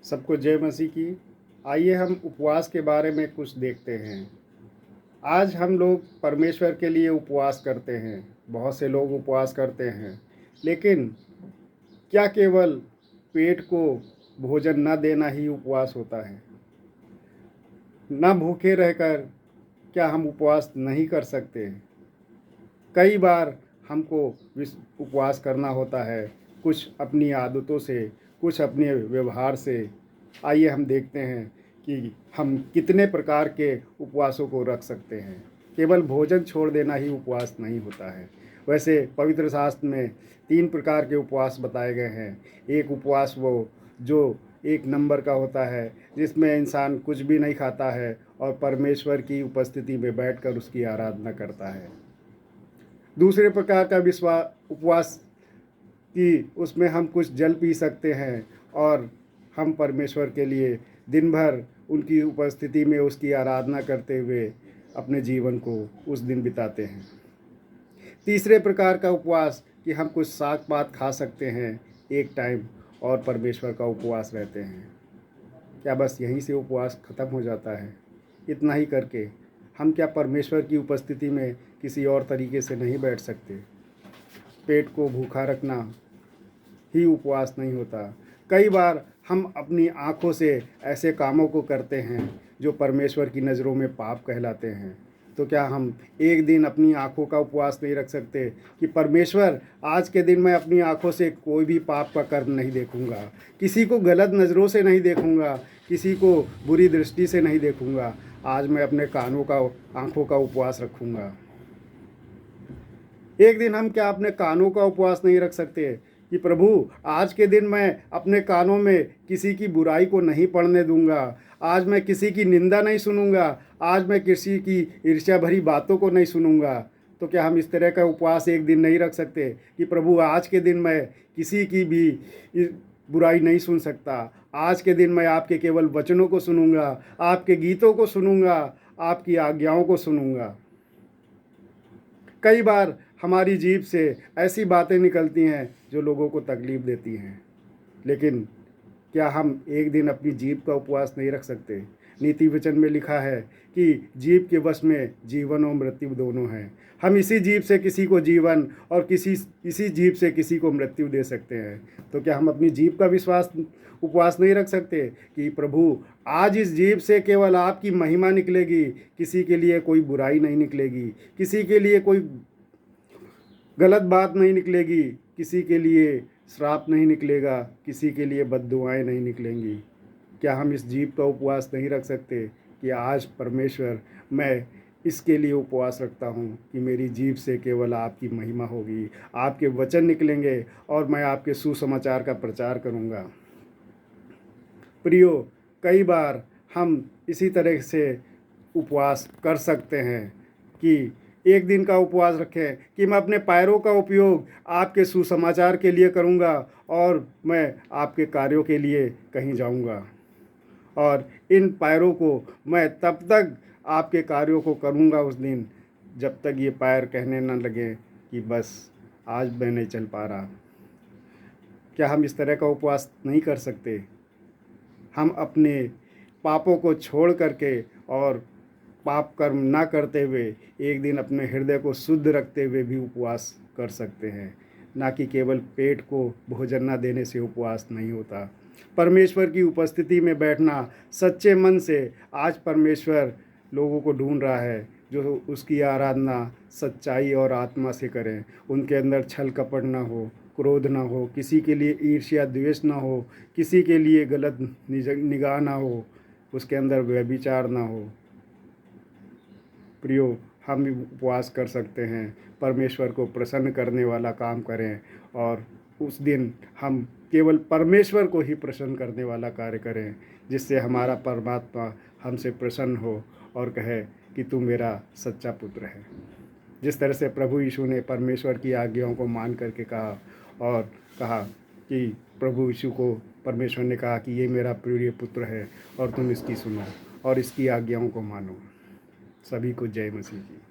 सबको जय मसीह की। आइए हम उपवास के बारे में कुछ देखते हैं। आज हम लोग परमेश्वर के लिए उपवास करते हैं। बहुत से लोग उपवास करते हैं, लेकिन क्या केवल पेट को भोजन न देना ही उपवास होता है? न भूखे रहकर क्या हम उपवास नहीं कर सकते? कई बार हमको उपवास करना होता है, कुछ अपनी आदतों से, कुछ अपने व्यवहार से। आइए हम देखते हैं कि हम कितने प्रकार के उपवासों को रख सकते हैं। केवल भोजन छोड़ देना ही उपवास नहीं होता है। वैसे पवित्र शास्त्र में 3 प्रकार के उपवास बताए गए हैं। एक उपवास वो जो 1 नंबर का होता है, जिसमें इंसान कुछ भी नहीं खाता है और परमेश्वर की उपस्थिति में बैठकर उसकी आराधना करता है। दूसरे प्रकार का उपवास कि उसमें हम कुछ जल पी सकते हैं और हम परमेश्वर के लिए दिन भर उनकी उपस्थिति में उसकी आराधना करते हुए अपने जीवन को उस दिन बिताते हैं। तीसरे प्रकार का उपवास कि हम कुछ साग पात खा सकते हैं एक टाइम और परमेश्वर का उपवास रहते हैं। क्या बस यहीं से उपवास ख़त्म हो जाता है? इतना ही करके हम क्या परमेश्वर की उपस्थिति में किसी और तरीके से नहीं बैठ सकते? पेट को भूखा रखना ही उपवास नहीं होता। कई बार हम अपनी आँखों से ऐसे कामों को करते हैं जो परमेश्वर की नज़रों में पाप कहलाते हैं। तो क्या हम एक दिन अपनी आँखों का उपवास नहीं रख सकते कि परमेश्वर, आज के दिन मैं अपनी आँखों से कोई भी पाप का कर्म नहीं देखूंगा, किसी को गलत नज़रों से नहीं देखूंगा, किसी को बुरी दृष्टि से नहीं देखूंगा। आज मैं अपने कानों का, आँखों का उपवास रखूंगा। एक दिन हम क्या अपने कानों का उपवास नहीं रख सकते कि प्रभु, आज के दिन मैं अपने कानों में किसी की बुराई को नहीं पड़ने दूंगा, आज मैं किसी की निंदा नहीं सुनूंगा, आज मैं किसी की ईर्ष्या भरी बातों को नहीं सुनूंगा। तो क्या हम इस तरह का उपवास एक दिन नहीं रख सकते कि प्रभु, आज के दिन मैं किसी की भी बुराई नहीं सुन सकता, आज के दिन मैं आपके केवल वचनों को सुनूंगा, आपके गीतों को सुनूंगा, आपकी आज्ञाओं को सुनूंगा। कई बार हमारी जीभ से ऐसी बातें निकलती हैं जो लोगों को तकलीफ़ देती हैं, लेकिन क्या हम एक दिन अपनी जीभ का उपवास नहीं रख सकते? नीति वचन में लिखा है कि जीभ के वश में जीवन और मृत्यु दोनों हैं। हम इसी जीभ से किसी को जीवन और इसी जीभ से किसी को मृत्यु दे सकते हैं। तो क्या हम अपनी जीभ का उपवास नहीं रख सकते कि प्रभु, आज इस जीभ से केवल आपकी महिमा निकलेगी, किसी के लिए कोई बुराई नहीं निकलेगी, किसी के लिए कोई गलत बात नहीं निकलेगी, किसी के लिए श्राप नहीं निकलेगा, किसी के लिए बद्दुआएं नहीं निकलेंगी? क्या हम इस जीभ का उपवास नहीं रख सकते कि आज परमेश्वर, मैं इसके लिए उपवास रखता हूँ कि मेरी जीभ से केवल आपकी महिमा होगी, आपके वचन निकलेंगे और मैं आपके सुसमाचार का प्रचार करूँगा। प्रियो, कई बार हम इसी तरह से उपवास कर सकते हैं कि एक दिन का उपवास रखें कि मैं अपने पैरों का उपयोग आपके सुसमाचार के लिए करूंगा और मैं आपके कार्यों के लिए कहीं जाऊंगा, और इन पैरों को मैं तब तक आपके कार्यों को करूंगा उस दिन जब तक ये पैर कहने न लगे कि बस आज मैं नहीं चल पा रहा। क्या हम इस तरह का उपवास नहीं कर सकते? हम अपने पापों को छोड़ करके और पाप कर्म ना करते हुए एक दिन अपने हृदय को शुद्ध रखते हुए भी उपवास कर सकते हैं। ना कि केवल पेट को भोजन ना देने से उपवास नहीं होता। परमेश्वर की उपस्थिति में बैठना सच्चे मन से, आज परमेश्वर लोगों को ढूंढ रहा है जो उसकी आराधना सच्चाई और आत्मा से करें। उनके अंदर छल कपट ना हो, क्रोध ना हो, किसी के लिए ईर्ष्या द्वेष ना हो, किसी के लिए गलत निगाह ना हो, उसके अंदर व्यभिचार ना हो। प्रियो, हम भी उपवास कर सकते हैं, परमेश्वर को प्रसन्न करने वाला काम करें और उस दिन हम केवल परमेश्वर को ही प्रसन्न करने वाला कार्य करें, जिससे हमारा परमात्मा हमसे प्रसन्न हो और कहे कि तू मेरा सच्चा पुत्र है। जिस तरह से प्रभु यीशु ने परमेश्वर की आज्ञाओं को मान करके कहा और कहा कि प्रभु यीशु को परमेश्वर ने कहा कि ये मेरा प्रिय पुत्र है और तुम इसकी सुनो और इसकी आज्ञाओं को मानो। सभी को जय मसीह की।